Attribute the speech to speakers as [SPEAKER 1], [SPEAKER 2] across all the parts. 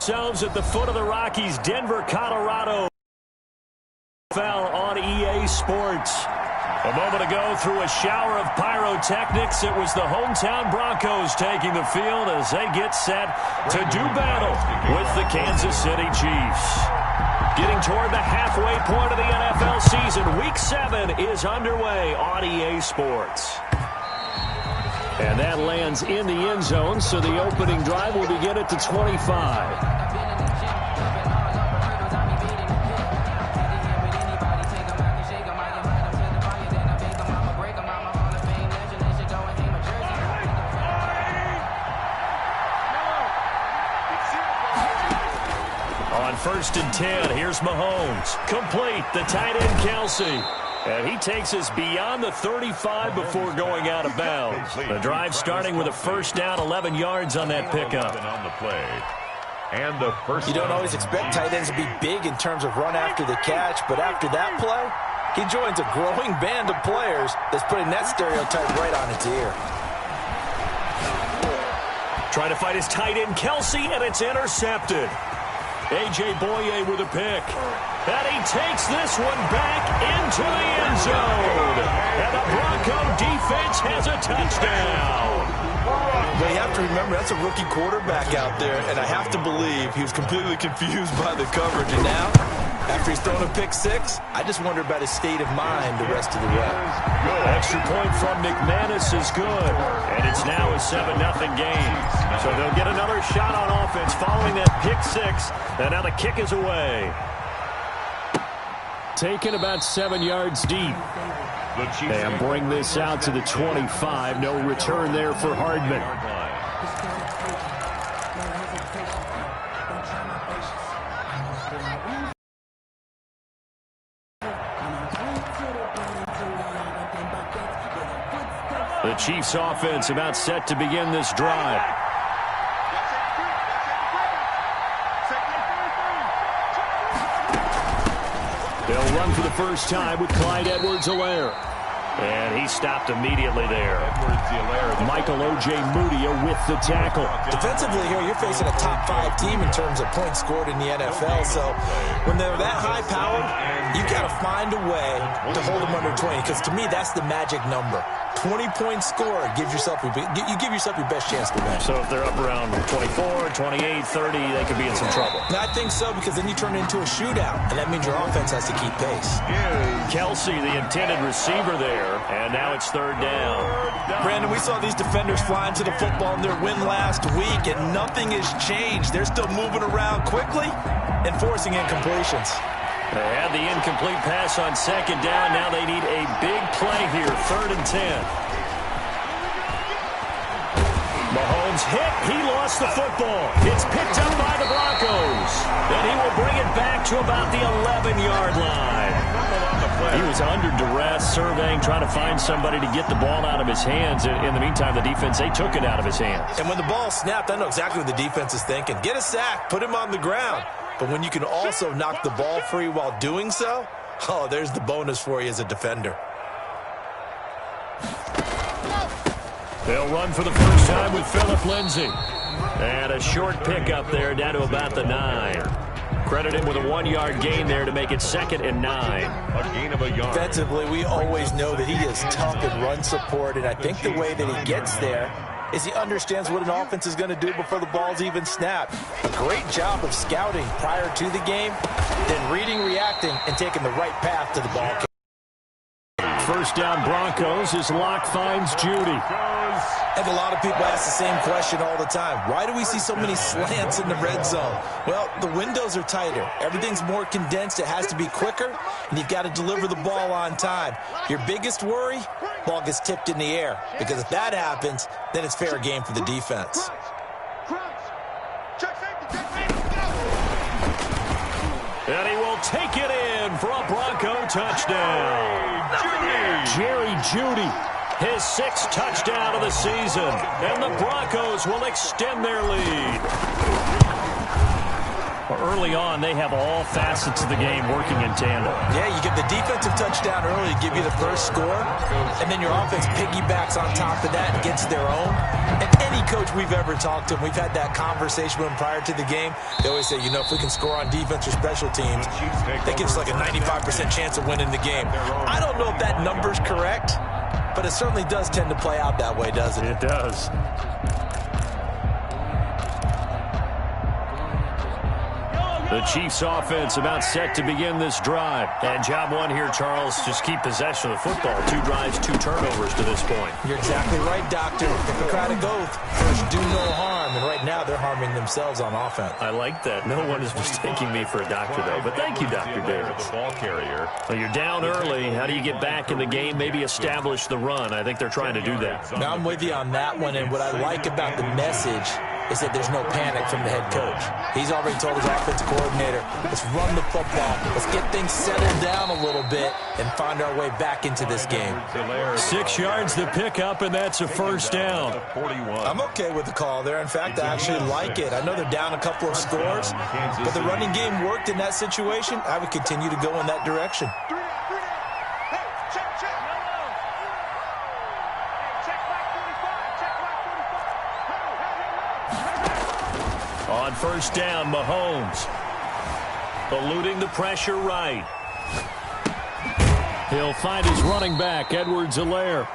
[SPEAKER 1] Ourselves at the foot of the Rockies, Denver, Colorado. Fell on EA Sports. A moment ago, through a shower of pyrotechnics, it was the hometown Broncos taking the field as they get set to do battle with the Kansas City Chiefs. Getting toward the halfway point of the NFL season, Week 7 is underway on EA Sports. And that lands in the end zone, so the opening drive will begin at the 25. First and 10. Here's Mahomes. Complete. The tight end, Kelsey. And he takes us beyond the 35 before going out of bounds. The drive starting with a first down, 11 yards on that pickup.
[SPEAKER 2] You don't always expect tight ends to be big in terms of run after the catch, but after that play, he joins a growing band of players that's putting that stereotype right on its ear.
[SPEAKER 1] Trying to fight his tight end, Kelsey, and it's intercepted. A.J. Boye with a pick. And he takes this one back into the end zone. And the Bronco defense has a touchdown.
[SPEAKER 2] But you have to remember, that's a rookie quarterback out there, and I have to believe he was completely confused by the coverage. And now, after he's thrown a pick six, I just wonder about his state of mind the rest of the way.
[SPEAKER 1] Extra point from McManus is good. And it's now a 7-0 game. So they'll get another shot on offense following that pick six. And now the kick is away. Taken about 7 yards deep. And bring this out to the 25. No return there for Hardman. The Chiefs offense about set to begin this drive. They'll run for the first time with Clyde Edwards-Helaire. And he stopped immediately there. Michael O.J. Mudia with the tackle.
[SPEAKER 2] Defensively here, you're facing a top-5 team in terms of points scored in the NFL. So when they're that high-powered, you've got to find a way to hold them under 20. Because to me, that's the magic number. 20-point score gives yourself you give yourself your best chance to win.
[SPEAKER 1] So if they're up around 24, 28, 30, they could be in some trouble.
[SPEAKER 2] And I think so, because then you turn it into a shootout, and that means your offense has to keep pace.
[SPEAKER 1] Kelsey, the intended receiver there, and now it's third down.
[SPEAKER 2] Brandon, we saw these defenders flying to the football in their win last week, and nothing has changed. They're still moving around quickly and forcing incompletions.
[SPEAKER 1] They had the incomplete pass on second down. Now they need a big play here, 3rd and 10. Mahomes hit. He lost the football. It's picked up by the Broncos. Then he will bring it back to about the 11-yard line. He was under duress, surveying, trying to find somebody to get the ball out of his hands. In the meantime, the defense, they took it out of his hands.
[SPEAKER 2] And when the ball snapped, I know exactly what the defense is thinking. Get a sack. Put him on the ground. But when you can also knock the ball free while doing so, oh, there's the bonus for you as a defender.
[SPEAKER 1] They'll run for the first time with Phillip Lindsay. And a short pickup there down to about the 9. Credit him with a 1-yard gain there to make it 2nd and 9.
[SPEAKER 2] A gain of a yard. Defensively, we always know that he is tough in run support, and I think the way that he gets there is he understands what an offense is going to do before the ball's even snapped. A great job of scouting prior to the game, then reading, reacting, and taking the right path to the ball.
[SPEAKER 1] First down Broncos as Locke finds Judy.
[SPEAKER 2] And a lot of people ask the same question all the time. Why do we see so many slants in the red zone? Well, the windows are tighter. Everything's more condensed. It has to be quicker, and you've got to deliver the ball on time. Your biggest worry, ball gets tipped in the air. Because if that happens, then it's fair game for the defense.
[SPEAKER 1] And he will take it in for a Bronco touchdown. Jerry Jeudy, his 6th touchdown of the season. And the Broncos will extend their lead. Early on, they have all facets of the game working in tandem.
[SPEAKER 2] Yeah, you get the defensive touchdown early to give you the first score, and then your offense piggybacks on top of that and gets their own. And any coach we've ever talked to, we've had that conversation with them prior to the game, they always say, you know, if we can score on defense or special teams, that gives us like a 95% chance of winning the game. I don't know if that number's correct, but it certainly does tend to play out that way, doesn't it?
[SPEAKER 1] It does. The Chiefs offense about set to begin this drive. And job one here, Charles, just keep possession of the football. 2 drives, 2 turnovers to this point.
[SPEAKER 2] You're exactly right, Doctor. Hippocratic oath. First, do no harm. And right now, they're harming themselves on offense.
[SPEAKER 1] I like that. No one is mistaking me for a doctor, though. But thank you, Dr. Davis.
[SPEAKER 3] Ball carrier.
[SPEAKER 1] Well, you're down early. How do you get back in the game? Maybe establish the run. I think they're trying to do that.
[SPEAKER 2] Now, I'm with you on that one. And what I like about the message is that there's no panic from the head coach. He's already told his offensive coordinator, let's run the football, let's get things settled down a little bit and find our way back into this game.
[SPEAKER 1] 6 yards to pick up, and that's a first down.
[SPEAKER 2] I'm okay with the call there. In fact, I actually like it. I know they're down a couple of scores, but the running game worked in that situation. I would continue to go in that direction.
[SPEAKER 1] On first down, Mahomes. Eluding the pressure right. He'll find his running back, Edwards-Helaire.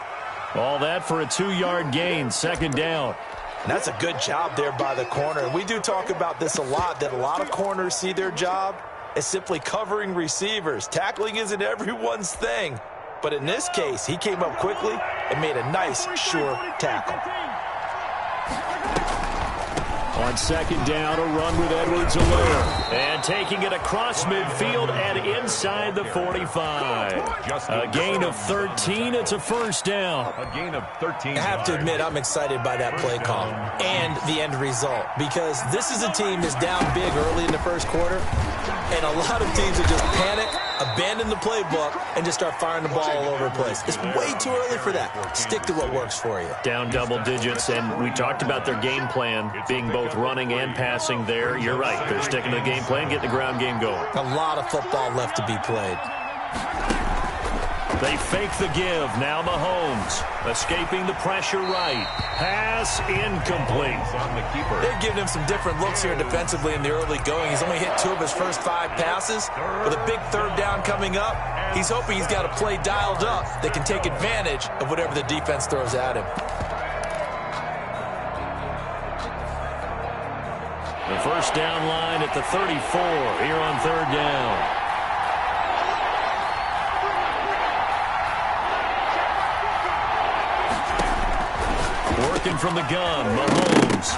[SPEAKER 1] All that for a 2-yard gain, second down.
[SPEAKER 2] And that's a good job there by the corner. We do talk about this a lot, that a lot of corners see their job as simply covering receivers. Tackling isn't everyone's thing. But in this case, he came up quickly and made a nice, sure tackle.
[SPEAKER 1] On second down, a run with Edwards-Helaire. And taking it across midfield and inside the 45. A gain of 13. It's a first down.
[SPEAKER 3] A gain of 13.
[SPEAKER 2] I have to admit, I'm excited by that play call and the end result, because this is a team that's down big early in the first quarter, and a lot of teams that just panic, abandon the playbook, and just start firing the ball all over the place. It's way too early for that. Stick to what works for you.
[SPEAKER 1] Down double digits, and we talked about their game plan being both running and passing there. You're right. They're sticking to the game plan, getting the ground game going.
[SPEAKER 2] A lot of football left to be played.
[SPEAKER 1] They fake the give. Now Mahomes escaping the pressure right. Pass incomplete.
[SPEAKER 3] On the keeper.
[SPEAKER 2] They've given him some different looks here defensively in the early going. He's only hit 2 of his first 5 passes. With a big third down coming up, he's hoping he's got a play dialed up that can take advantage of whatever the defense throws at him.
[SPEAKER 1] The first down line at the 34 here on third down. Working from the gun, Mahomes.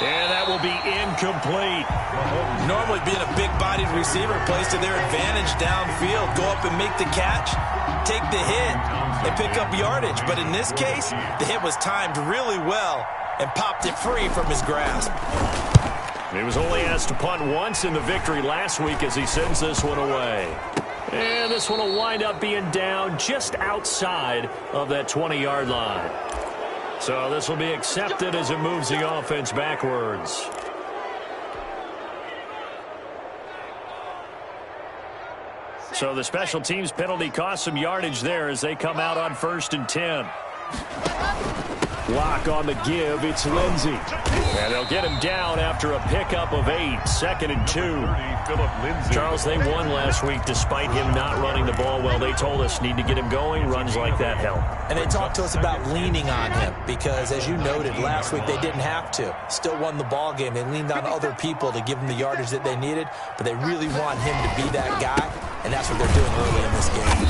[SPEAKER 1] And that will be incomplete.
[SPEAKER 2] Normally being a big-bodied receiver plays to their advantage downfield. Go up and make the catch, take the hit, and pick up yardage. But in this case, the hit was timed really well and popped it free from his grasp.
[SPEAKER 1] He was only asked to punt once in the victory last week as he sends this one away. And this one will wind up being down just outside of that 20-yard line. So this will be accepted as it moves the offense backwards. So the special teams penalty cost some yardage there as they come out on 1st and 10. Block on the give. It's Lindsey. And they'll get him down after a pickup of 8. 2nd and 2. Charles, they won last week despite him not running the ball well. They told us need to get him going. Runs like that help.
[SPEAKER 2] And they talked to us about leaning on him because, as you noted, last week they didn't have to. Still won the ball game. They leaned on other people to give them the yardage that they needed, but they really want him to be that guy, and that's what they're doing early in this game.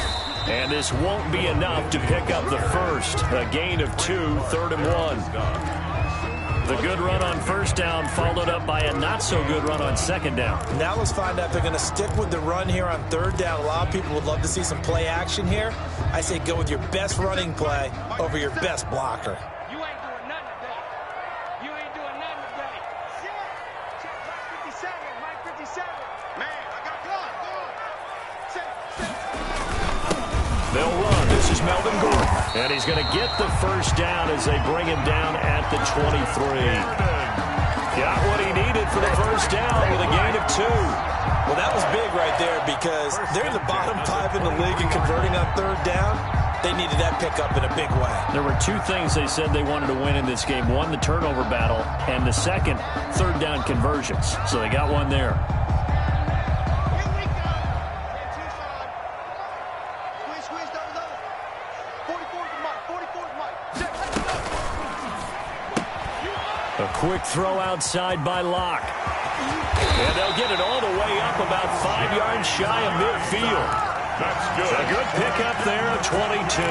[SPEAKER 1] And this won't be enough to pick up the first. A gain of 2, 3rd and 1. The good run on first down followed up by a not-so-good run on second down.
[SPEAKER 2] Now let's find out if they're going to stick with the run here on third down. A lot of people would love to see some play action here. I say go with your best running play over your best blocker.
[SPEAKER 4] You ain't doing nothing today. You ain't doing nothing today. Check Mike 57, Mike 57. Man, I got blood.
[SPEAKER 1] They'll run. This is Melvin Gordon. And he's going to get the first down as they bring him down at the 23. Got what he needed for the first down with a gain of 2.
[SPEAKER 2] Well, that was big right there because they're in the bottom 5 in the league in converting on third down. They needed that pickup in a big way.
[SPEAKER 1] There were 2 things they said they wanted to win in this game. One, the turnover battle, and the second, third down conversions. So they got one there.
[SPEAKER 4] Here we go. Squeeze, double. 44 to Mike. 44 to Mike. Check, let's go.
[SPEAKER 1] A quick throw outside by Locke. And they'll get it all the way up about 5 yards shy of midfield.
[SPEAKER 3] That's good.
[SPEAKER 1] A good pickup there of 22.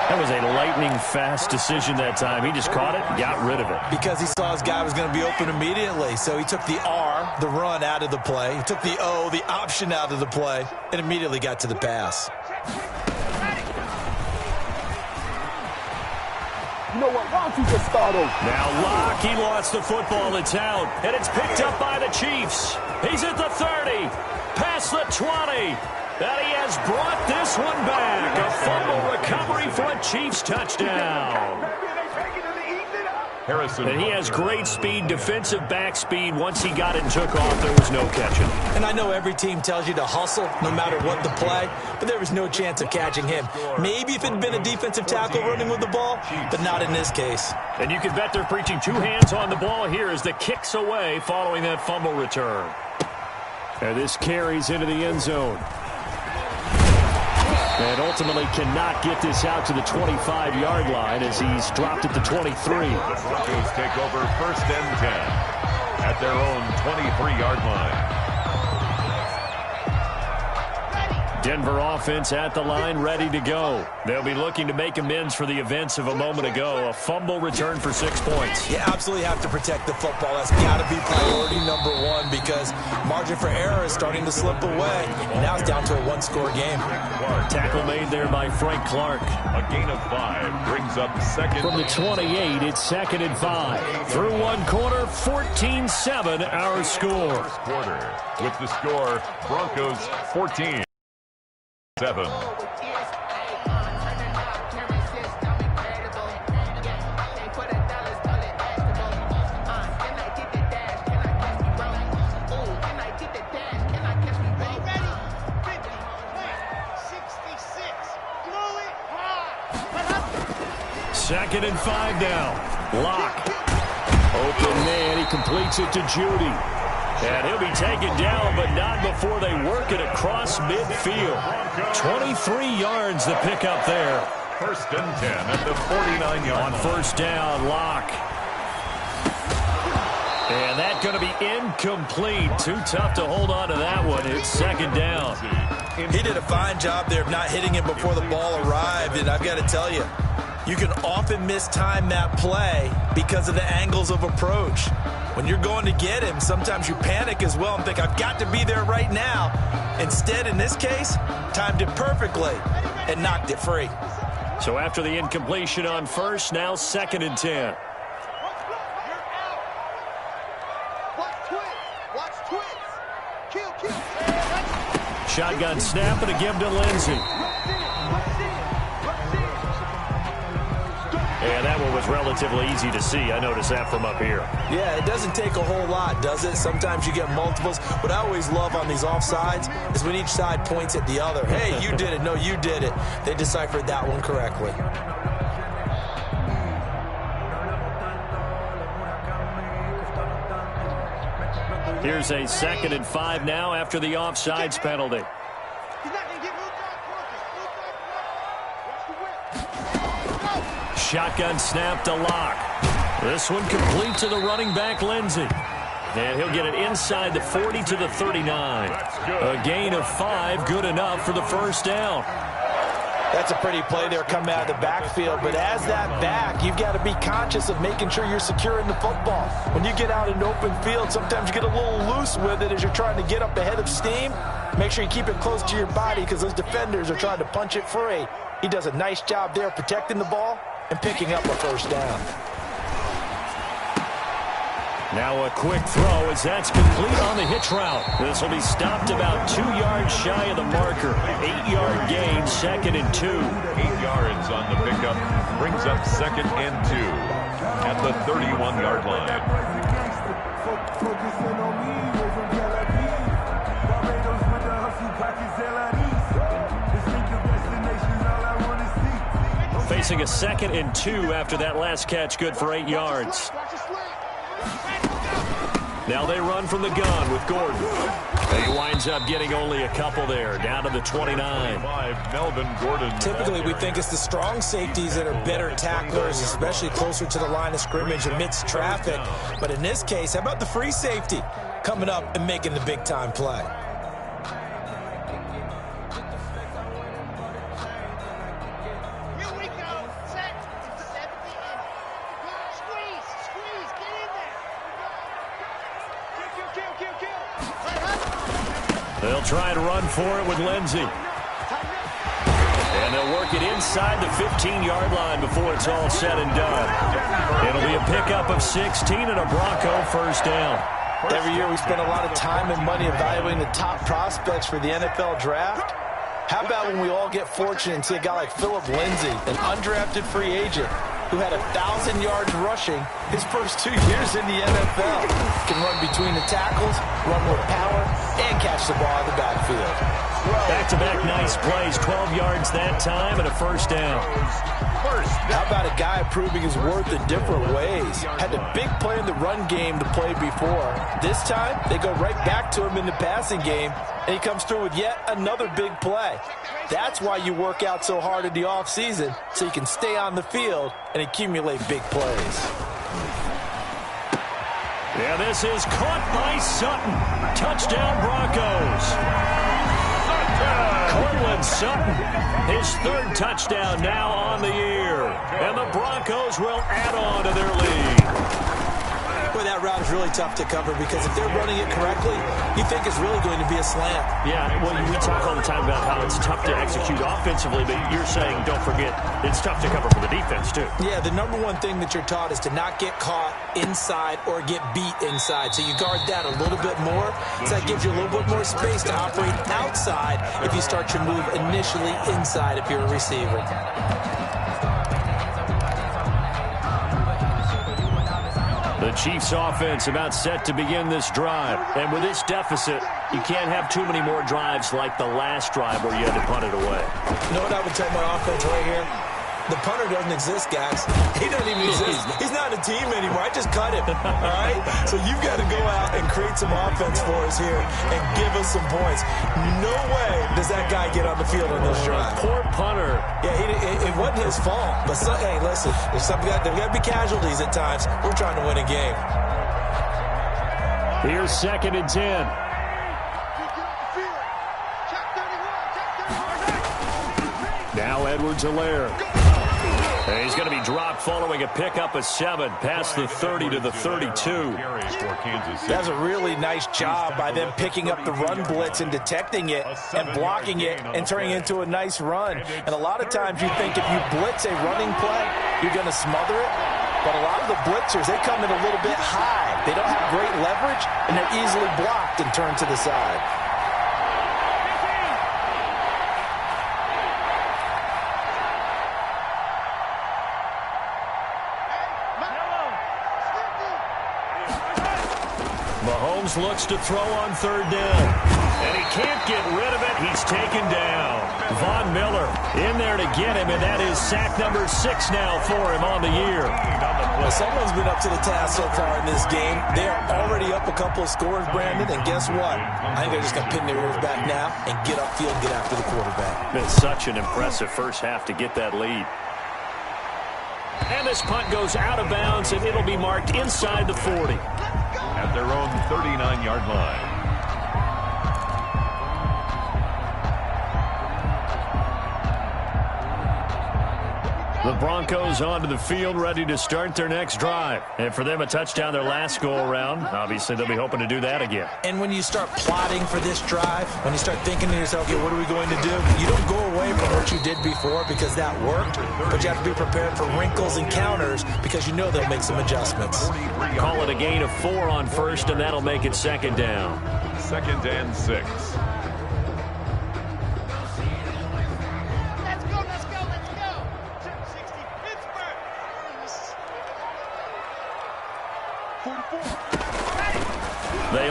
[SPEAKER 1] That was a lightning-fast decision that time. He just caught it and got rid of it.
[SPEAKER 2] Because he saw his guy was going to be open immediately. So he took the R, the run, out of the play. He took the O, the option, out of the play, and immediately got to the pass.
[SPEAKER 5] You know what? Why don't you just start over?
[SPEAKER 1] Now Locke, he lost the football. It's out, and it's picked up by the Chiefs. He's at the 30, past the 20. And he has brought this one back. A fumble recovery for a Chiefs touchdown.
[SPEAKER 3] Harrison.
[SPEAKER 1] And he has great speed, defensive back speed. Once he got it and took off, there was no catching.
[SPEAKER 2] And I know every team tells you to hustle no matter what the play, but there was no chance of catching him. Maybe if it had been a defensive tackle running with the ball, but not in this case.
[SPEAKER 1] And you can bet they're preaching 2 hands on the ball here as the kick's away following that fumble return. And this carries into the end zone. And ultimately cannot get this out to the 25-yard line as he's dropped at the 23.
[SPEAKER 3] The Broncos take over 1st and 10 at their own 23-yard line.
[SPEAKER 1] Denver offense at the line, ready to go. They'll be looking to make amends for the events of a moment ago. A fumble return for 6 points.
[SPEAKER 2] You absolutely have to protect the football. That's got to be priority number 1 because margin for error is starting to slip away. And now it's down to a 1-score game.
[SPEAKER 1] Tackle made there by Frank Clark.
[SPEAKER 3] A gain of 5 brings up 2nd.
[SPEAKER 1] From the 28, it's 2nd and 5. Through 1 quarter, 14-7 our score.
[SPEAKER 3] Quarter with the score, Broncos 14. 7.
[SPEAKER 1] Second and 5 now. Locke. Open man. He completes it to Judy. And he'll be taken down, but not before they work it across midfield. 23 yards the pickup there.
[SPEAKER 3] 1st and 10 at the 49-yard
[SPEAKER 1] On
[SPEAKER 3] line.
[SPEAKER 1] 1st down, Locke. And that's going to be incomplete. Too tough to hold on to that one. It's 2nd down.
[SPEAKER 2] He did a fine job there of not hitting him before the ball arrived. And I've got to tell you, you can often mistime that play because of the angles of approach. When you're going to get him, sometimes you panic as well and think, I've got to be there right now. Instead, in this case, timed it perfectly and knocked it free.
[SPEAKER 1] So after the incompletion on 1st, now 2nd and 10. Shotgun snap and a give to Lindsey. And that one was relatively easy to see. I noticed that from up here.
[SPEAKER 2] Yeah, it doesn't take a whole lot, does it? Sometimes you get multiples. What I always love on these offsides is when each side points at the other. Hey, you did it. No, you did it. They deciphered that one correctly.
[SPEAKER 1] Here's a 2nd and 5 now after the offsides penalty. Shotgun snap to Locke. This one complete to the running back, Lindsey. And he'll get it inside the 40 to the 39. A gain of 5, good enough for the 1st down.
[SPEAKER 2] That's a pretty play there coming out of the backfield. But as that back, you've got to be conscious of making sure you're securing the football. When you get out in open field, sometimes you get a little loose with it as you're trying to get up ahead of steam. Make sure you keep it close to your body because those defenders are trying to punch it free. He does a nice job there protecting the ball and picking up a 1st down.
[SPEAKER 1] Now a quick throw as that's complete on the hitch route. This will be stopped about 2 yards shy of the marker. 8-yard gain, 2nd and 2.
[SPEAKER 3] 8 yards on the pickup brings up 2nd and 2 at the 31-yard line.
[SPEAKER 5] Focusing on me, way from Tel Aviv. Barbados with the hustle, pockets Distinctive destinations, all I want to see.
[SPEAKER 1] Facing a 2nd and 2 after that last catch, good for 8 yards. Now they run from the gun with Gordon. He winds up getting only a couple there, down to the 29.
[SPEAKER 3] Melvin Gordon.
[SPEAKER 2] Typically, we think it's the strong safeties that are better tacklers, especially closer to the line of scrimmage amidst traffic. But in this case, how about the free safety coming up and making the big-time play?
[SPEAKER 4] Here we go. Set. 70 in. Squeeze. Get in there. Kill.
[SPEAKER 1] They'll try and run for it with Lindsey. And they'll work it inside the 15-yard line before it's all said and done. It'll be a pickup of 16 and a Bronco first down.
[SPEAKER 2] Every year we spend a lot of time and money evaluating the top prospects for the NFL draft. How about when we all get fortunate and see a guy like Phillip Lindsay, an undrafted free agent who had 1,000 yards rushing his first 2 years in the NFL. Can run between the tackles, run with power, and catch the ball in the backfield.
[SPEAKER 1] Back-to-back nice plays, 12 yards that time and a first down.
[SPEAKER 2] How about a guy proving his worth in different ways? Had a big play in the run game to play before. This time, they go right back to him in the passing game, and he comes through with yet another big play. That's why you work out so hard in the offseason, so you can stay on the field and accumulate big plays.
[SPEAKER 1] Yeah, this is caught by Sutton. Touchdown, Broncos. Cortland Sutton, his 3rd touchdown now on the year. And the Broncos will add on to their lead.
[SPEAKER 2] Boy, that route is really tough to cover because if they're running it correctly, you think it's really going to be a slant.
[SPEAKER 1] Yeah, well, we talk all the time about how it's tough to execute offensively, but you're saying, don't forget, it's tough to cover for the defense, too.
[SPEAKER 2] Yeah, the number one thing that you're taught is to not get caught inside or get beat inside. So you guard that a little bit more. So that gives you a little bit more space to operate outside if you start your move initially inside if you're a receiver.
[SPEAKER 1] The Chiefs offense about set to begin this drive. And with this deficit, you can't have too many more drives like the last drive where you had to punt it away.
[SPEAKER 2] You know what I would tell my offense right here? The punter doesn't exist, guys. He doesn't even exist. He's not a team anymore. I just cut him, all right? So you've got to go out and create some offense for us here and give us some points. No way does that guy get on the field on this drive.
[SPEAKER 1] Poor punter.
[SPEAKER 2] Yeah, it wasn't his fault. But, hey, listen, there's got to be casualties at times. We're trying to win a game.
[SPEAKER 1] Here's 2nd and 10. Now Edwards-Helaire. And he's going to be dropped following a pickup of 7 past the 30 to the 32.
[SPEAKER 2] That's a really nice job by them picking up the run blitz and detecting it and blocking it and turning it into a nice run. And a lot of times you think if you blitz a running play, you're going to smother it. But a lot of the blitzers, they come in a little bit high. They don't have great leverage, and they're easily blocked and turned to the side.
[SPEAKER 1] Mahomes looks to throw on 3rd down. And he can't get rid of it. He's taken down. Von Miller in there to get him, and that is sack number 6 now for him on the year.
[SPEAKER 2] Well, someone's been up to the task so far in this game. They're already up a couple of scores, Brandon, and guess what? I think they're just going to pin their ears back now and get upfield and get after the quarterback.
[SPEAKER 1] It's such an impressive first half to get that lead. And this punt goes out of bounds, and it'll be marked inside the 40.
[SPEAKER 3] At their own 39-yard line.
[SPEAKER 1] The Broncos onto the field, ready to start their next drive. And for them, a touchdown their last go-around. Obviously, they'll be hoping to do that again.
[SPEAKER 2] And when you start plotting for this drive, when you start thinking to yourself, okay, what are we going to do? You don't go away from what you did before because that worked, but you have to be prepared for wrinkles and counters because you know they'll make some adjustments.
[SPEAKER 1] Call it a gain of 4 on 1st, and that'll make it 2nd down.
[SPEAKER 3] 2nd and 6.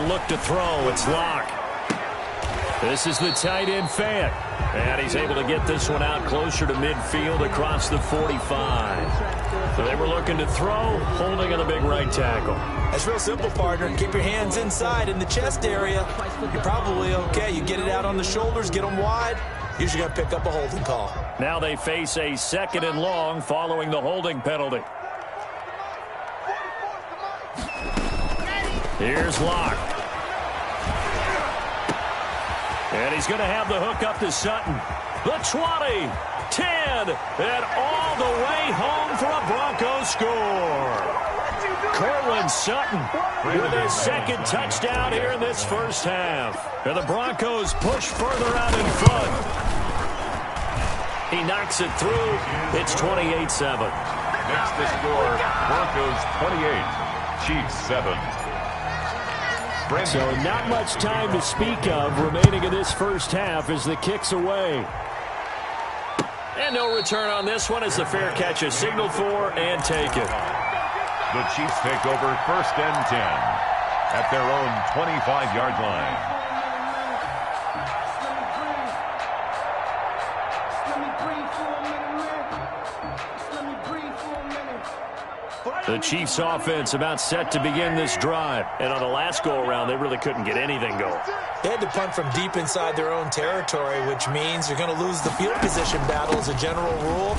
[SPEAKER 1] look to throw. It's Locke. This is the tight end Fant. And he's able to get this one out closer to midfield across the 45. So they were looking to throw, holding on the big right tackle.
[SPEAKER 2] That's real simple, partner. Keep your hands inside in the chest area. You're probably okay. You get it out on the shoulders, get them wide. Usually going to pick up a holding call.
[SPEAKER 1] Now they face a 2nd and long following the holding penalty. Here's Locke. And he's going to have the hook up to Sutton. The 20, 10, and all the way home for a Broncos score. Cortland Sutton with his 2nd touchdown here in this first half. And the Broncos push further out in front. He knocks it through. It's 28-7.
[SPEAKER 3] Next to score, Broncos 28, Chiefs 7.
[SPEAKER 1] So not much time to speak of remaining in this first half as the kick's away. And no return on this one as the fair catch is signaled for and taken.
[SPEAKER 3] The Chiefs take over 1st and 10 at their own 25-yard line.
[SPEAKER 1] The Chiefs offense about set to begin this drive. And on the last go-around, they really couldn't get anything going.
[SPEAKER 2] They had to punt from deep inside their own territory, which means you're going to lose the field position battle as a general rule.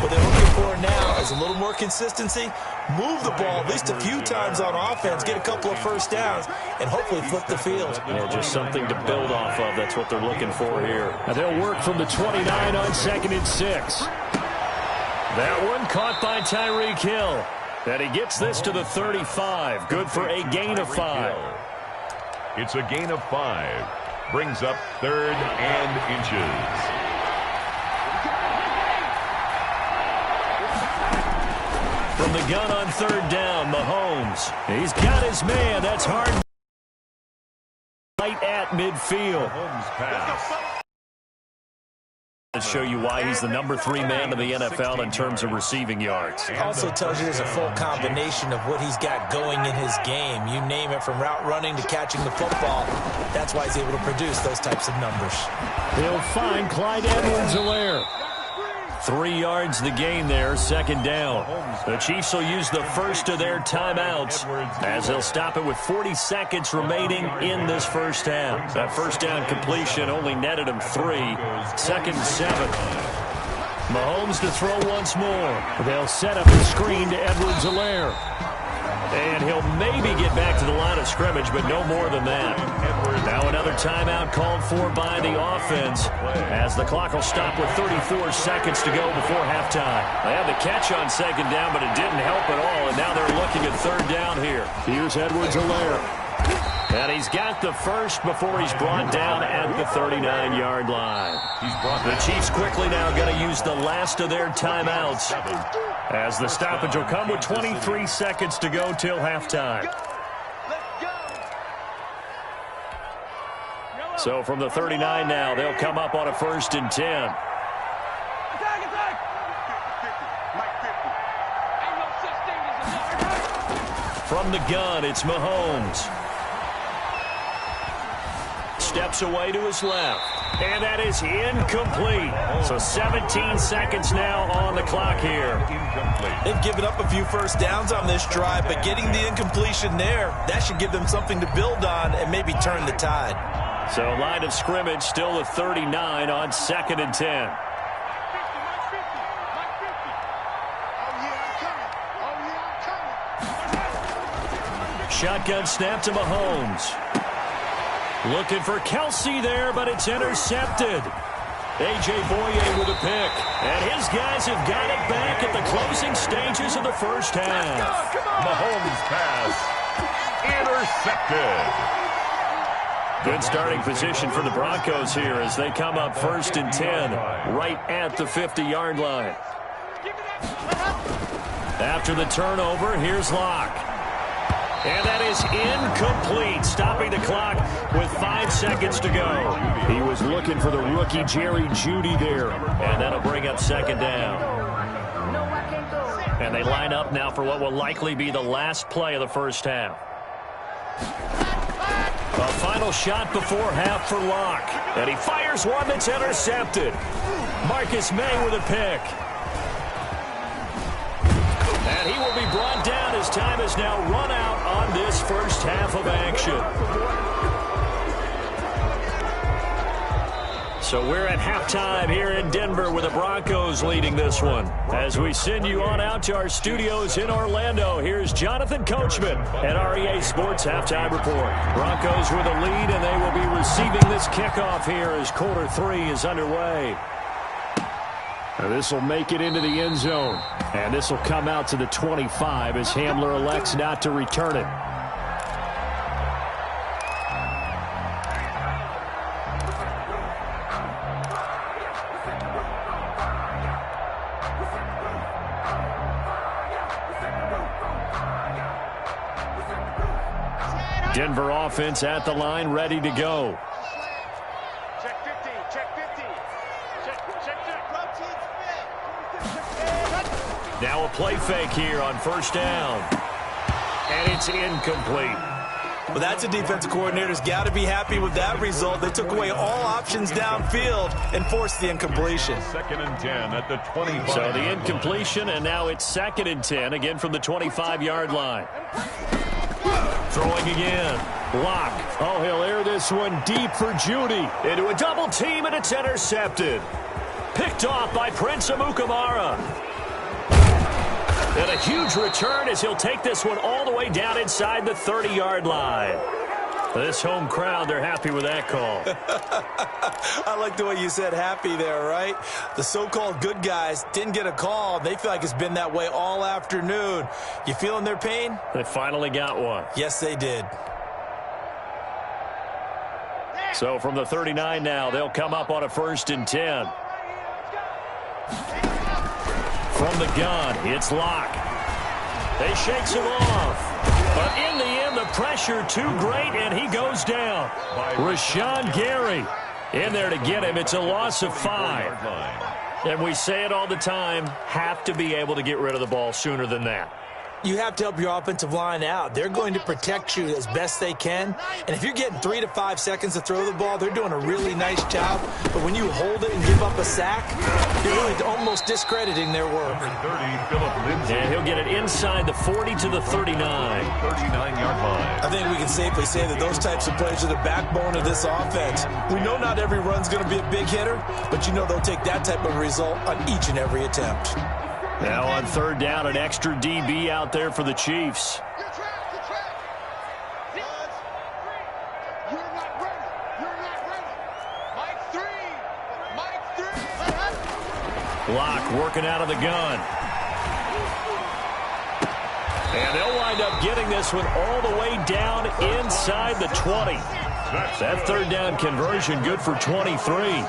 [SPEAKER 2] What they're looking for now is a little more consistency, move the ball at least a few times on offense, get a couple of first downs, and hopefully flip the field.
[SPEAKER 1] Yeah, just something to build off of. That's what they're looking for here. And they'll work from the 29 on 2nd and 6. That one caught by Tyreek Hill. And he gets this to the 35. Good for a gain of 5.
[SPEAKER 3] It's a gain of 5. Brings up 3rd and inches.
[SPEAKER 1] From the gun on 3rd down, Mahomes. He's got his man. That's hard. Right at midfield.
[SPEAKER 3] Mahomes pass.
[SPEAKER 1] To show you why he's the number 3 man in the NFL in terms of receiving yards.
[SPEAKER 2] It also tells you there's a full combination of what he's got going in his game. You name it, from route running to catching the football. That's why he's able to produce those types of numbers.
[SPEAKER 1] He'll find Clyde Edwards-Helaire. 3 yards the gain there, 2nd down. The Chiefs will use the first of their timeouts as they'll stop it with 40 seconds remaining in this first half. That first down completion only netted him 3. 2nd and 7. Mahomes to throw once more. They'll set up the screen to Edwards-Helaire. And he'll maybe get back to the line of scrimmage, but no more than that. Now another timeout called for by the offense as the clock will stop with 34 seconds to go before halftime. They had the catch on 2nd down, but it didn't help at all, and now they're looking at 3rd down here. Here's Edwards-Helaire. And he's got the first before he's brought down at the 39-yard line. The Chiefs quickly now going to use the last of their timeouts as the stoppage will come with 23 seconds to go till halftime. So from the 39 now, they'll come up on a 1st and 10. From the gun, it's Mahomes. Steps away to his left. And that is incomplete. So 17 seconds now on the clock here.
[SPEAKER 2] They've given up a few first downs on this drive, but getting the incompletion there, that should give them something to build on and maybe turn the tide.
[SPEAKER 1] So line of scrimmage still at 39 on 2nd and 10. Shotgun snap to Mahomes. Looking for Kelsey there, but it's intercepted. A.J. Boye with a pick. And his guys have got it back at the closing stages of the first half.
[SPEAKER 3] Mahomes pass. Intercepted.
[SPEAKER 1] Good starting position for the Broncos here as they come up 1st and 10 right at the 50-yard line. After the turnover, here's Locke. And that is incomplete, stopping the clock with 5 seconds to go. He was looking for the rookie Jerry Jeudy there, and that'll bring up 2nd down. And they line up now for what will likely be the last play of the first half. A final shot before half for Locke. And he fires one that's intercepted. Marcus May with a pick. And he will be brought down as time has now run out on this first half of action. So we're at halftime here in Denver with the Broncos leading this one. As we send you on out to our studios in Orlando, here's Jonathan Coachman at REA Sports Halftime Report. Broncos with a lead, and they will be receiving this kickoff here as quarter 3 is underway. This will make it into the end zone. And this will come out to the 25 as Hamler elects not to return it. Denver offense at the line, ready to go.
[SPEAKER 4] Check 50, check 50. Check.
[SPEAKER 1] Now a play fake here on first down. And it's incomplete.
[SPEAKER 2] Well, that's a defensive coordinator's got to be happy with that result. They took away all options downfield and forced the incompletion.
[SPEAKER 3] 2nd and 10 at the 25.
[SPEAKER 1] So the incompletion, and now it's 2nd and 10, again from the 25-yard line. Throwing again. Locke. Oh, he'll air this one deep for Judy. Into a double team, and it's intercepted. Picked off by Prince Amukamara. And a huge return as he'll take this one all the way down inside the 30-yard line. This home crowd, they're happy with that call.
[SPEAKER 2] I like the way you said happy there, right? The so-called good guys didn't get a call. They feel like it's been that way all afternoon. You feeling their pain?
[SPEAKER 1] They finally got one.
[SPEAKER 2] Yes, they did.
[SPEAKER 1] So from the 39 now, they'll come up on a 1st and 10. From the gun, it's Locke. They shakes him off. But in the end, the pressure too great, and he goes down. Rashawn Gary in there to get him. It's a loss of 5. And we say it all the time, have to be able to get rid of the ball sooner than that.
[SPEAKER 2] You have to help your offensive line out. They're going to protect you as best they can. And if you're getting 3 to 5 seconds to throw the ball, they're doing a really nice job. But when you hold it and give up a sack, you're really almost discrediting their work.
[SPEAKER 3] 30, Phillip Lindsay.
[SPEAKER 1] And he'll get it inside the 40 to the 39.
[SPEAKER 3] 39-yard line.
[SPEAKER 2] I think we can safely say that those types of plays are the backbone of this offense. We know not every run's going to be a big hitter, but you know they'll take that type of result on each and every attempt.
[SPEAKER 1] Now on 3rd down, an extra DB out there for the Chiefs.
[SPEAKER 4] Good track. You're not ready. Mike 3.
[SPEAKER 1] Locke working out of the gun. And they'll wind up getting this one all the way down inside the 20. That 3rd down conversion good for 23.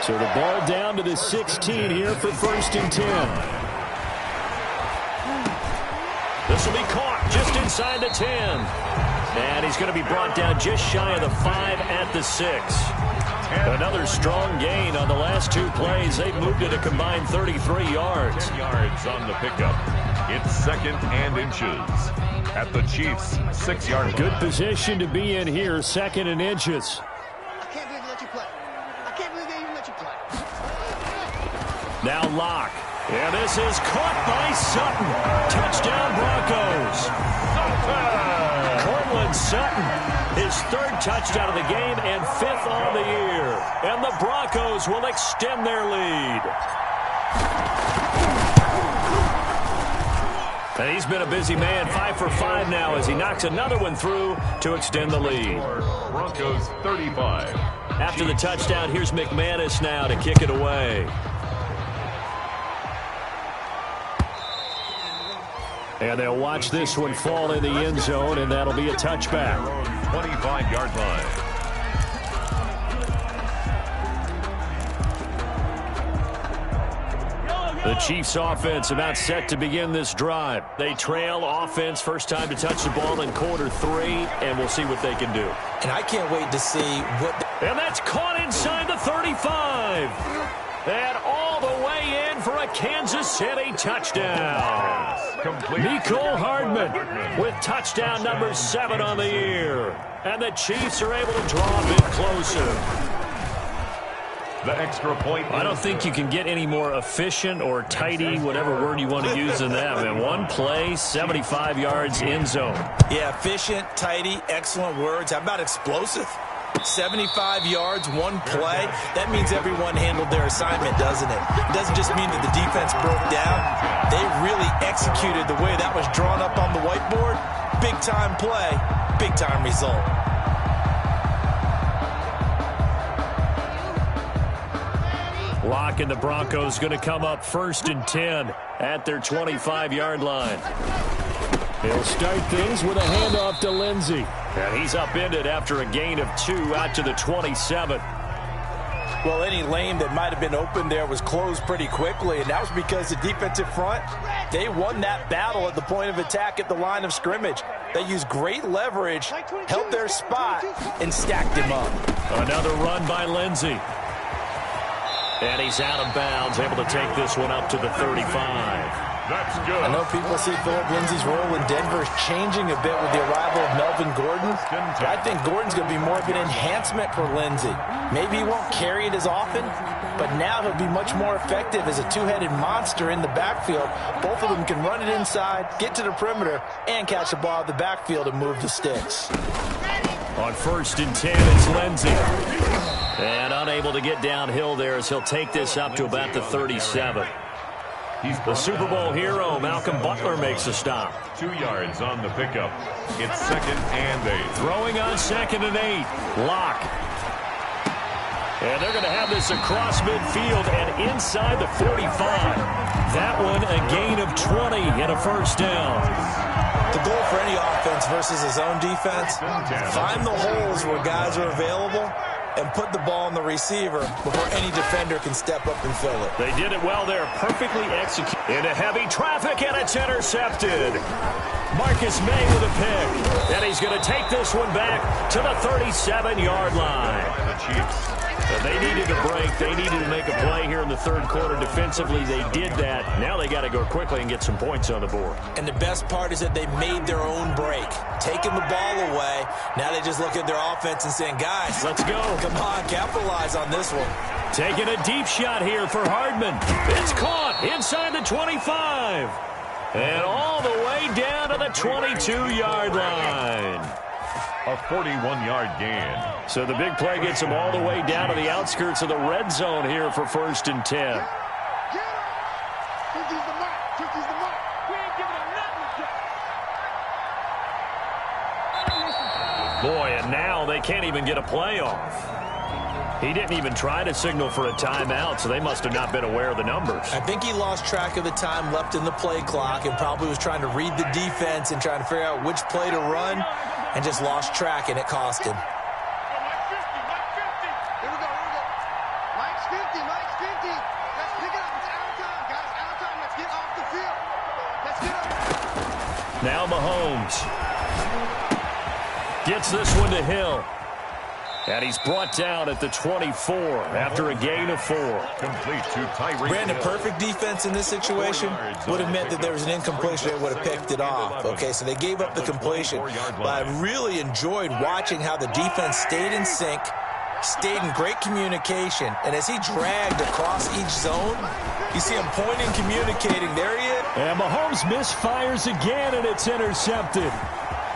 [SPEAKER 1] So the ball down to the 16 here for 1st and 10. This will be caught just inside the 10. And he's going to be brought down just shy of the 5 at the 6. Another strong gain on the last 2 plays. They've moved it a combined 33 yards.
[SPEAKER 3] 10 yards on the pickup. It's 2nd and inches at the Chiefs' 6-yard line.
[SPEAKER 1] Good position to be in here, 2nd and inches.
[SPEAKER 4] I can't believe they let you play. I can't believe they even let you play.
[SPEAKER 1] Now Locke. And this is caught by Sutton. Touchdown Broncos. Cortland Sutton, his 3rd touchdown of the game and 5th on the year. And the Broncos will extend their lead. And he's been a busy man, 5 for 5 now as he knocks another one through to extend the lead.
[SPEAKER 3] Broncos 35.
[SPEAKER 1] After the touchdown, here's McManus now to kick it away. And they'll watch this one fall in the end zone, and that'll be a touchback.
[SPEAKER 3] 25-yard line.
[SPEAKER 1] The Chiefs offense about set to begin this drive. They trail offense, first time to touch the ball in quarter 3, and we'll see what they can do.
[SPEAKER 2] And I can't wait to see what...
[SPEAKER 1] And that's caught inside the 35. And all the way in for a Kansas City touchdown. Mecole Hardman with touchdown number 7 on the year. And the Chiefs are able to draw a bit closer.
[SPEAKER 3] The extra point.
[SPEAKER 1] I don't think you can get any more efficient or tidy, whatever word you want to use in that. In one play, 75 yards in zone.
[SPEAKER 2] Yeah, efficient, tidy, excellent words. How about explosive? 75 yards, one play. That means everyone handled their assignment, doesn't it? It doesn't just mean that the defense broke down. They really executed the way that was drawn up on the whiteboard. Big-time play, big-time result.
[SPEAKER 1] Locke and the Broncos going to come up 1st and 10 at their 25-yard line. He'll start things with a handoff to Lindsey. And he's upended after a gain of 2 out to the 27.
[SPEAKER 2] Well, any lane that might have been open there was closed pretty quickly, and that was because the defensive front, they won that battle at the point of attack at the line of scrimmage. They used great leverage, held their spot, and stacked him up.
[SPEAKER 1] Another run by Lindsey. And he's out of bounds, able to take this one up to the 35.
[SPEAKER 3] That's good.
[SPEAKER 2] I know people see Philip Lindsay's role in Denver is changing a bit with the arrival of Melvin Gordon. But I think Gordon's going to be more of an enhancement for Lindsay. Maybe he won't carry it as often, but now he'll be much more effective as a two-headed monster in the backfield. Both of them can run it inside, get to the perimeter, and catch the ball at the backfield and move the sticks.
[SPEAKER 1] On 1st and 10, it's Lindsey. And unable to get downhill there as he'll take this up to about the 37. The Super Bowl hero, Malcolm Butler, makes a stop.
[SPEAKER 3] 2 yards on the pickup. It's 2nd and 8.
[SPEAKER 1] Throwing on 2nd and 8. Locke. And they're going to have this across midfield and inside the 45. That one a gain of 20 and a 1st down.
[SPEAKER 2] The goal for any offense versus his own defense, find the holes where guys are available and put the ball on the receiver before any defender can step up and fill it.
[SPEAKER 1] They did it well there, perfectly executed. Into heavy traffic, and it's intercepted. Marcus May with a pick. And he's going to take this one back to the 37-yard line.
[SPEAKER 3] The Chiefs.
[SPEAKER 1] They needed a break. They needed to make a play here in the 3rd quarter. Defensively, they did that. Now they got to go quickly and get some points on the board.
[SPEAKER 2] And the best part is that they made their own break, taking the ball away. Now they just look at their offense and saying, guys,
[SPEAKER 1] let's go.
[SPEAKER 2] Come on, capitalize on this one.
[SPEAKER 1] Taking a deep shot here for Hardman. It's caught inside the 25. And all the way down to the 22-yard line.
[SPEAKER 3] A 41-yard gain.
[SPEAKER 1] So the big play gets them all the way down to the outskirts of the red zone here for 1st and 10.
[SPEAKER 4] Get him! 50's the mark. 50's the mark. We ain't giving him nothing, Jack.
[SPEAKER 1] Boy, and now they can't even get a play off. He didn't even try to signal for a timeout, so they must have not been aware of the numbers.
[SPEAKER 2] I think he lost track of the time left in the play clock and probably was trying to read the defense and trying to figure out which play to run and just lost track, and it cost him.
[SPEAKER 4] Mike 50, Mike 50. Here we go, here we go. Mike's 50, Mike's 50. Let's pick it up. It's out of time, guys. Out of time. Let's get off the field. Let's get up.
[SPEAKER 1] Now Mahomes gets this one to Hill. And he's brought down at the 24 after a gain of 4.
[SPEAKER 3] Complete to Tyreek.
[SPEAKER 2] Brandon, perfect defense in this situation would have meant that there was an incompletion. They would have picked it off. Okay, so they gave up the completion. But I really enjoyed watching how the defense stayed in sync, stayed in great communication. And as he dragged across each zone, you see him pointing, communicating. There he is.
[SPEAKER 1] And Mahomes misfires again, and it's intercepted.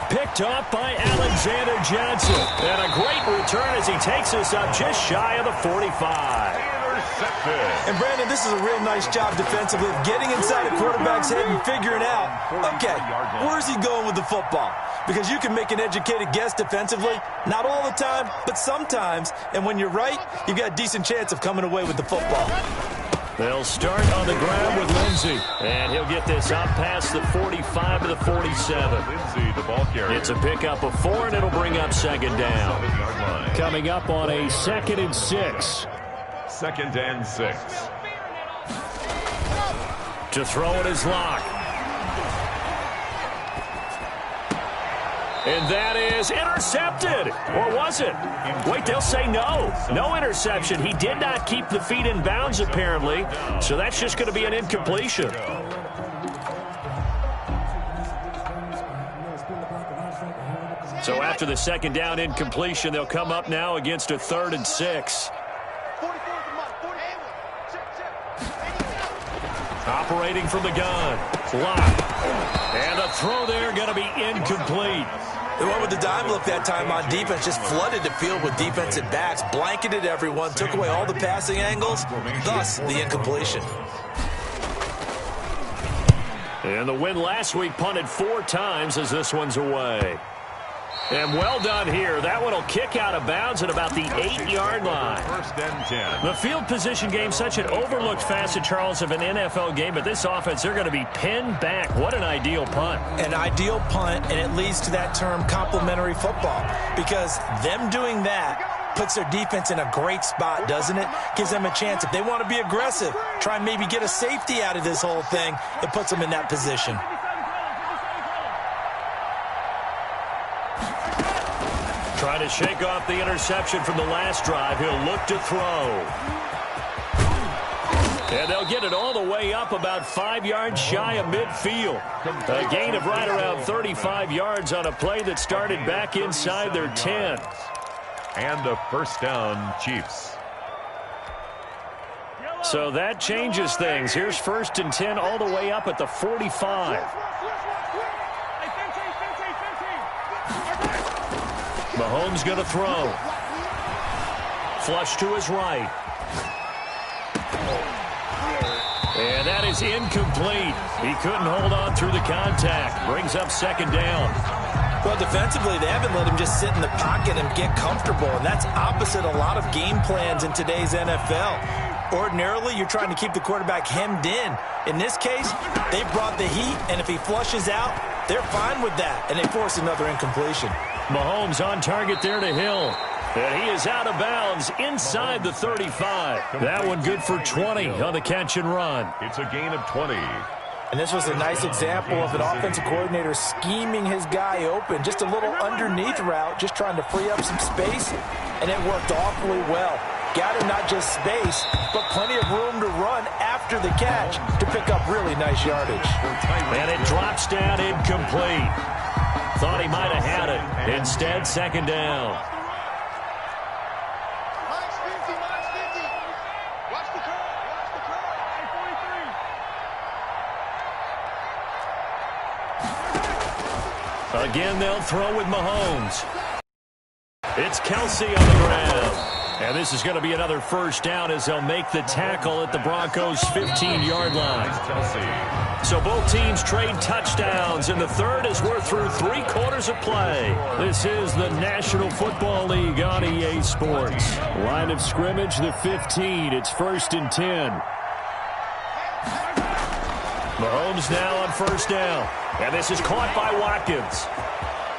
[SPEAKER 1] Picked off by Alexander Johnson. And a great return as he takes us up just shy of the 45.
[SPEAKER 3] Intercepted.
[SPEAKER 2] And Brandon, this is a real nice job defensively of getting inside a quarterback's head and figuring out, okay, where's he going with the football? Because you can make an educated guess defensively, not all the time, but sometimes. And when you're right, you've got a decent chance of coming away with the football.
[SPEAKER 1] They'll start on the ground with Lindsey. And he'll get this up past the 45 to the 47.
[SPEAKER 3] Lindsey, the ball carrier.
[SPEAKER 1] It's a pickup of 4, and it'll bring up 2nd down. Coming up on a 2nd and 6.
[SPEAKER 3] 2nd and 6.
[SPEAKER 1] To throw it is Locke. And that is intercepted. Or was it? Wait, they'll say no. No interception. He did not keep the feet in bounds, apparently. So that's just going to be an incompletion. So after the second down incompletion, they'll come up now against a 3rd and 6. Operating from the gun. Lock. And a throw there going to be incomplete.
[SPEAKER 2] They went with the dime look that time on defense, just flooded the field with defensive backs, blanketed everyone, took away all the passing angles, thus the incompletion.
[SPEAKER 1] And the win last week punted 4 times as this one's away. And well done here. That one will kick out of bounds at about the 8-yard line.
[SPEAKER 3] 1st and 10.
[SPEAKER 1] The field position game, such an overlooked facet, Charles, of an NFL game, but this offense, they're going to be pinned back. What an ideal punt.
[SPEAKER 2] An ideal punt, and it leads to that term complementary football, because them doing that puts their defense in a great spot, doesn't it? Gives them a chance. If they want to be aggressive, try and maybe get a safety out of this whole thing, it puts them in that position.
[SPEAKER 1] Trying to shake off the interception from the last drive. He'll look to throw. And they'll get it all the way up about 5 yards shy of midfield. A gain of right around 35 yards on a play that started back inside their 10.
[SPEAKER 3] And a 1st down, Chiefs.
[SPEAKER 1] So that changes things. Here's 1st and 10 all the way up at the 45. Mahomes going to throw. Flush to his right. And that is incomplete. He couldn't hold on through the contact. Brings up 2nd down.
[SPEAKER 2] Well, defensively, they haven't let him just sit in the pocket and get comfortable, and that's opposite a lot of game plans in today's NFL. Ordinarily, you're trying to keep the quarterback hemmed in. In this case, they brought the heat, and if he flushes out, they're fine with that, and they force another incompletion.
[SPEAKER 1] Mahomes on target there to Hill. And he is out of bounds inside the 35. That one good for 20 on the catch and run.
[SPEAKER 3] It's a gain of 20.
[SPEAKER 2] And this was a nice example of an offensive coordinator scheming his guy open. Just a little underneath route, just trying to free up some space, and it worked awfully well. Got him not just space, but plenty of room to run after the catch to pick up really nice yardage.
[SPEAKER 1] And it drops down incomplete. Thought he might have had it. Instead, 2nd down.
[SPEAKER 4] Mike's 50, Mike's 50. Watch the curve, watch the curve.
[SPEAKER 1] Again, they'll throw with Mahomes. It's Kelsey on the ground. And this is going to be another 1st down as they'll make the tackle at the Broncos' 15-yard line. So both teams trade touchdowns, and the 3rd as we're through 3/4 of play. This is the National Football League on EA Sports. Line of scrimmage, the 15. It's 1st and 10. Mahomes now on 1st down. And this is caught by Watkins.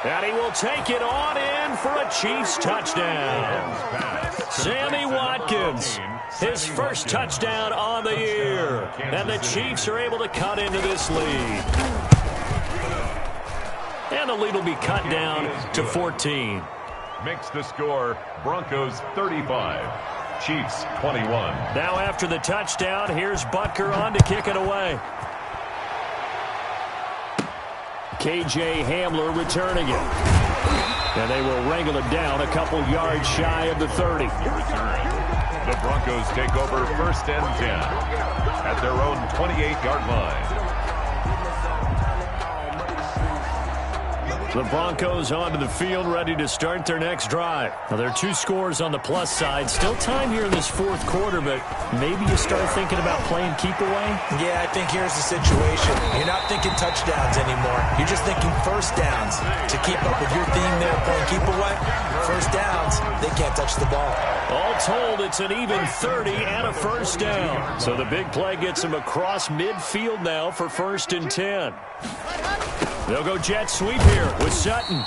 [SPEAKER 1] And he will take it on in for a Chiefs touchdown. Sammy Watkins, his 1st touchdown on the year. And the Chiefs are able to cut into this lead. And the lead will be cut down to 14.
[SPEAKER 3] Makes the score Broncos 35, Chiefs 21.
[SPEAKER 1] Now after the touchdown, here's Butker on to kick it away. K.J. Hamler returning it. And they will wrangle it down a couple yards shy of the 30.
[SPEAKER 3] The Broncos take over 1st and 10 at their own 28-yard line.
[SPEAKER 1] The Broncos onto the field, ready to start their next drive. Now, there are 2 scores on the plus side. Still time here in this 4th quarter, but maybe you start thinking about playing keep away?
[SPEAKER 2] Yeah, I think here's the situation. You're not thinking touchdowns anymore. You're just thinking 1st downs. To keep up with your theme there, playing keep away, 1st downs, they can't touch the ball.
[SPEAKER 1] All told, it's an even 30 and a 1st down. So the big play gets them across midfield now for 1st and 10. They'll go jet sweep here with Sutton.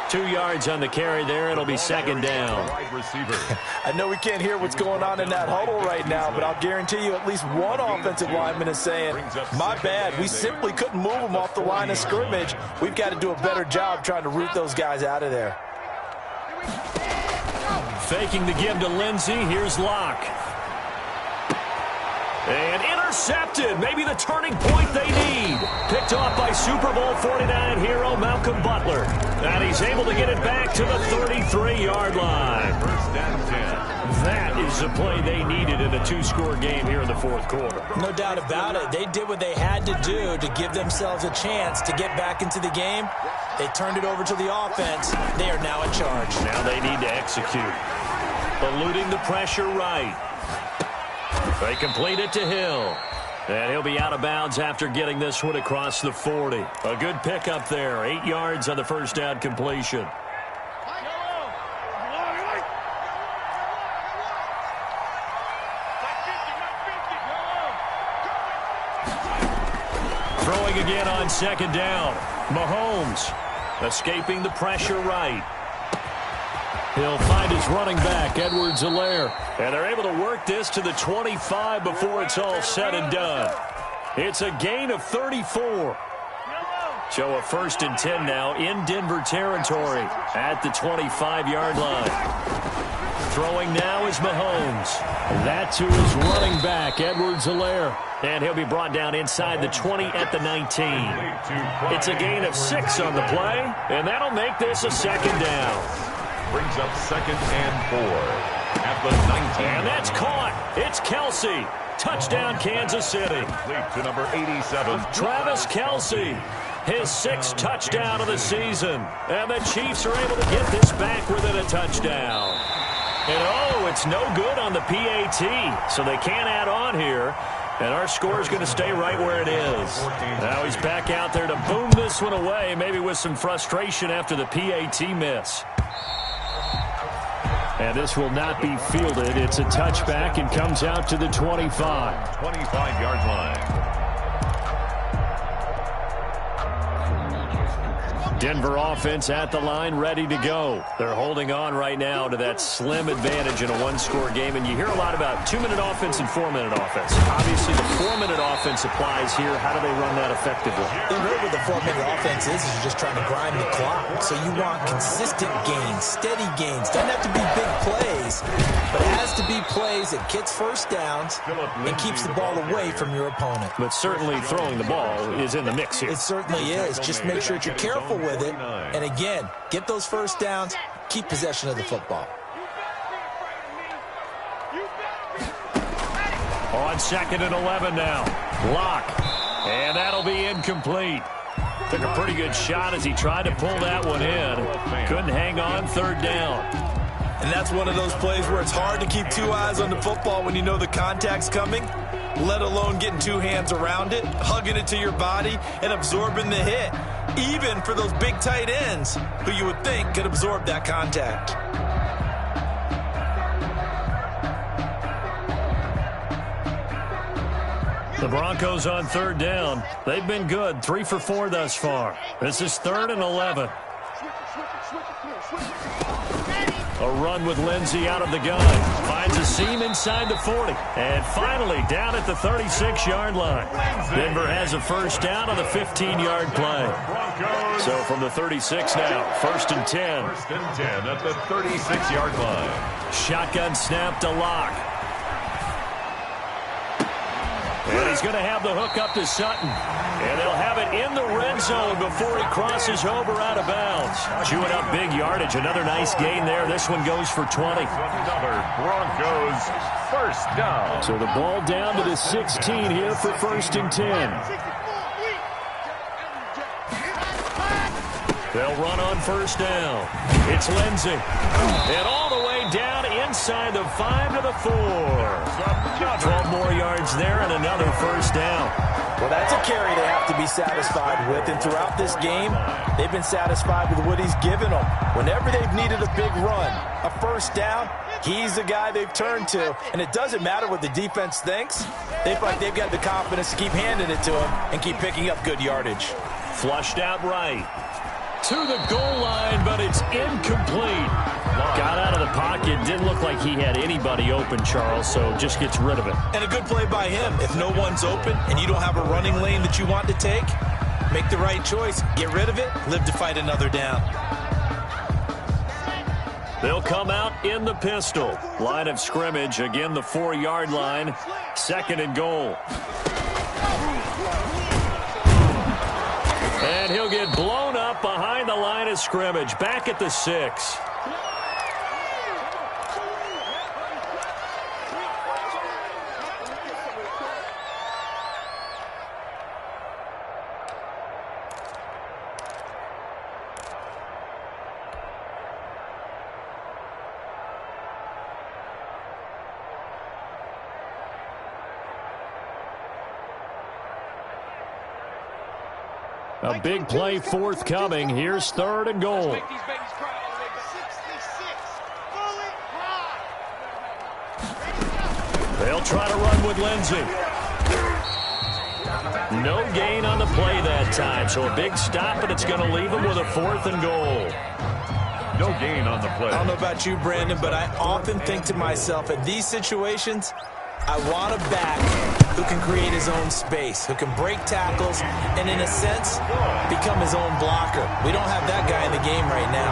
[SPEAKER 1] 2 yards on the carry there. It'll be second down.
[SPEAKER 3] Wide receiver.
[SPEAKER 2] I know we can't hear what's going on in that huddle right now, but I'll guarantee you at least one offensive lineman is saying, my bad, we simply couldn't move them off the line of scrimmage. We've got to do a better job trying to root those guys out of there.
[SPEAKER 1] Faking the give to Lindsey. Here's Locke. And intercepted. Maybe the turning point they need. Picked off by Super Bowl 49 hero Malcolm Butler. And he's able to get it back to the 33-yard line.
[SPEAKER 3] First and 10.
[SPEAKER 1] That is the play they needed in a 2-score game here in the fourth quarter.
[SPEAKER 2] No doubt about it. They did what they had to do to give themselves a chance to get back into the game. They turned it over to the offense. They are now in charge.
[SPEAKER 1] Now they need to execute. Eluding the pressure right. They complete it to Hill. And he'll be out of bounds after getting this one across the 40. A good pickup there. 8 yards on the first down completion. Throwing again on second down. Mahomes escaping the pressure right. He'll find his running back, Edwards-Helaire. And they're able to work this to the 25 before it's all said and done. It's a gain of 34. So a 1st and 10 now in Denver territory at the 25-yard line. Throwing now is Mahomes. That to his running back, Edwards-Helaire. And he'll be brought down inside the 20 at the 19. It's a gain of 6 on the play, and that'll make this a second down.
[SPEAKER 3] Brings up 2nd and 4 at the 19.
[SPEAKER 1] And that's caught. It's Kelsey. Touchdown, Kansas City.
[SPEAKER 3] Complete to number 87.
[SPEAKER 1] Travis Kelsey, his 6th touchdown of the season. And the Chiefs are able to get this back within a touchdown. And oh, it's no good on the PAT, so they can't add on here. And our score is going to stay right where it is. Now he's back out there to boom this one away, maybe with some frustration after the PAT miss. And this will not be fielded. It's a touchback and comes out to the 25.
[SPEAKER 3] 25-yard line.
[SPEAKER 1] Denver offense at the line, ready to go. They're holding on right now to that slim advantage in a 1-score game. And you hear a lot about 2-minute offense and 4-minute offense. Obviously, the 4-minute offense applies here. How do they run that effectively?
[SPEAKER 2] Really what the 4-minute offense is you're just trying to grind the clock. So you want consistent gains, steady gains. Doesn't have to be big plays, but it has to be plays that gets first downs and keeps the ball away from your opponent.
[SPEAKER 1] But certainly throwing the ball is in the mix here.
[SPEAKER 2] It certainly is. Just make sure that you're careful with it. And again, get those first downs, keep possession of the football.
[SPEAKER 1] On 2nd and 11 now. Locke. And that'll be incomplete. Took a pretty good shot as he tried to pull that one in. Couldn't hang on, 3rd down.
[SPEAKER 2] And that's one of those plays where it's hard to keep 2 eyes on the football when you know the contact's coming, let alone getting 2 hands around it, hugging it to your body, and absorbing the hit. Even for those big tight ends who you would think could absorb that contact.
[SPEAKER 1] The Broncos on 3rd down. They've been good, 3 for 4 thus far. This is 3rd and 11. A run with Lindsey out of the gun. Finds a seam inside the 40. And finally down at the 36-yard line. Denver has a first down on the 15-yard play. So from the 36 now, 1st and 10.
[SPEAKER 3] 1st and 10 at the 36-yard line.
[SPEAKER 1] Shotgun snap to Locke. And he's going to have the hook up to Sutton. And they'll have it in the red zone before he crosses over out of bounds. Chewing up big yardage. Another nice gain there. This one goes for 20.
[SPEAKER 3] Another Broncos first down.
[SPEAKER 1] So the ball down to the 16 here for 1st and 10. They'll run on 1st down. It's Lindsey. And all the way down inside the 5 to the 4. 12 more yards there and another first down.
[SPEAKER 2] Well, that's a carry they have to be satisfied with. And throughout this game, they've been satisfied with what he's given them. Whenever they've needed a big run, a first down, he's the guy they've turned to. And it doesn't matter what the defense thinks. They feel like they've got the confidence to keep handing it to him and keep picking up good yardage.
[SPEAKER 1] Flushed out right. to the goal line, but it's incomplete. Got out of the pocket. Didn't look like he had anybody open, Charles, so just gets rid of it.
[SPEAKER 2] And a good play by him. If no one's open and you don't have a running lane that you want to take, make the right choice. Get rid of it. Live to fight another down.
[SPEAKER 1] They'll come out in the pistol. Line of scrimmage, again the 4-yard line. 2nd and goal. And he'll get blown up behind the line of scrimmage. Back at the 6. A big play forthcoming. Here's 3rd and goal. They'll try to run with Lindsey. No gain on the play that time, so a big stop, and it's going to leave them with a 4th and goal.
[SPEAKER 3] No gain on the play.
[SPEAKER 2] I don't know about you, Brandon, but I often think to myself, in these situations, I want a back who can create his own space, who can break tackles, and in a sense, become his own blocker. We don't have that guy in the game right now.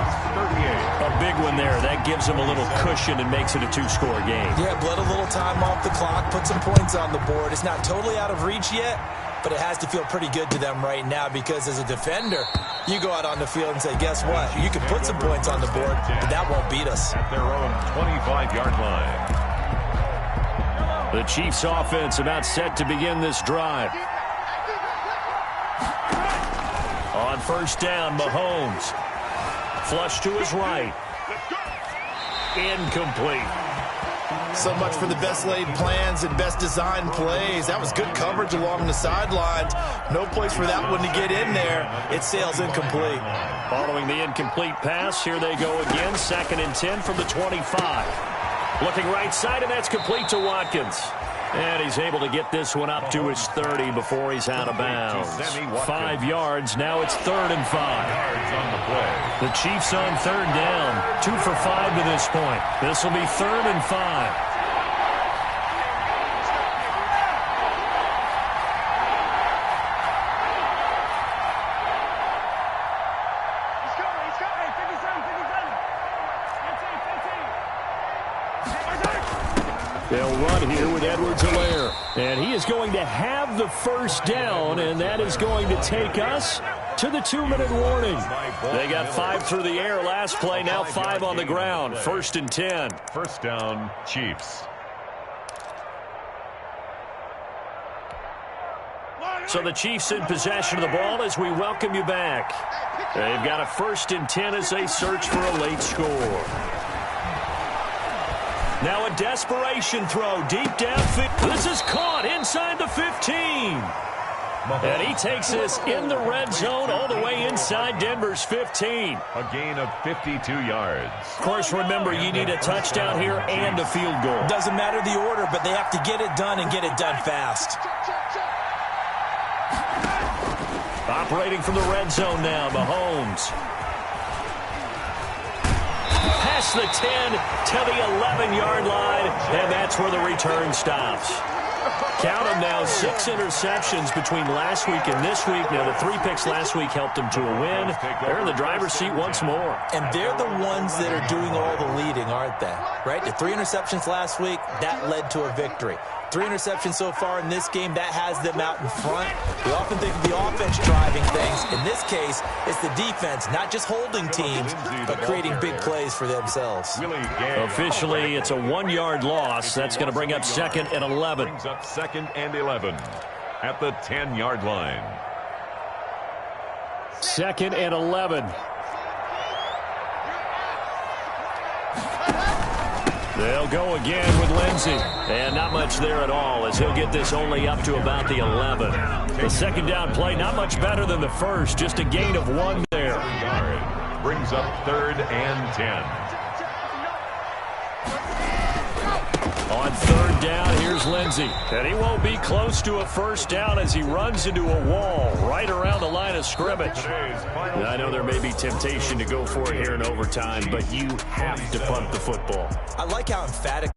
[SPEAKER 1] A big one there. That gives him a little cushion and makes it a 2-score game.
[SPEAKER 2] Yeah, let a little time off the clock, put some points on the board. It's not totally out of reach yet, but it has to feel pretty good to them right now because as a defender, you go out on the field and say, guess what? You can put some points on the board, but that won't beat us.
[SPEAKER 3] At their own 25-yard line.
[SPEAKER 1] The Chiefs offense about set to begin this drive. On 1st down, Mahomes. Flush to his right. Incomplete.
[SPEAKER 2] So much for the best laid plans and best designed plays. That was good coverage along the sidelines. No place for that one to get in there. It sails incomplete.
[SPEAKER 1] Following the incomplete pass, here they go again. 2nd and 10 from the 25. Looking right side, and that's complete to Watkins. And he's able to get this one up to his 30 before he's out of bounds. 5 yards. Now it's 3rd and 5. The Chiefs on 3rd down. 2 for 5 to this point. This will be 3rd and 5. They'll run here with Edwards-Helaire. And he is going to have the 1st down, and that is going to take us to the 2-minute warning. They got 5 through the air last play, now 5 on the ground. 1st and 10.
[SPEAKER 3] 1st down, Chiefs.
[SPEAKER 1] So the Chiefs in possession of the ball as we welcome you back. They've got a 1st and 10 as they search for a late score. Now a desperation throw deep downfield. This is caught inside the 15. And he takes this in the red zone all the way inside Denver's 15.
[SPEAKER 3] A gain of 52 yards.
[SPEAKER 1] Of course, remember, you need a touchdown here and a field goal.
[SPEAKER 2] Doesn't matter the order, but they have to get it done and get it done fast.
[SPEAKER 1] Operating from the red zone now, Mahomes. Past the 10 to the 11-yard line, and that's where the return stops. Count them now, 6 interceptions between last week and this week. Now, the 3 picks last week helped them to a win. They're in the driver's seat once more.
[SPEAKER 2] And they're the ones that are doing all the leading, aren't they? Right? The 3 interceptions last week, that led to a victory. 3 interceptions so far in this game, that has them out in front. We often think of the offense driving things. In this case, it's the defense, not just holding teams, but creating big plays for themselves.
[SPEAKER 1] Officially, it's a 1-yard loss. That's going to bring up 2nd and 11.
[SPEAKER 3] Brings up 2nd and 11 at the 10-yard line.
[SPEAKER 1] 2nd and 11. They'll go again with Lindsey. And not much there at all as he'll get this only up to about the 11. The 2nd down play, not much better than the first. Just a gain of 1 there.
[SPEAKER 3] Brings up 3rd and 10.
[SPEAKER 1] On 3rd down, here's Here's Lindsey, and he won't be close to a first down as he runs into a wall right around the line of scrimmage. And I know there may be temptation to go for it here in overtime, but you have to punt the football.
[SPEAKER 2] I like how emphatic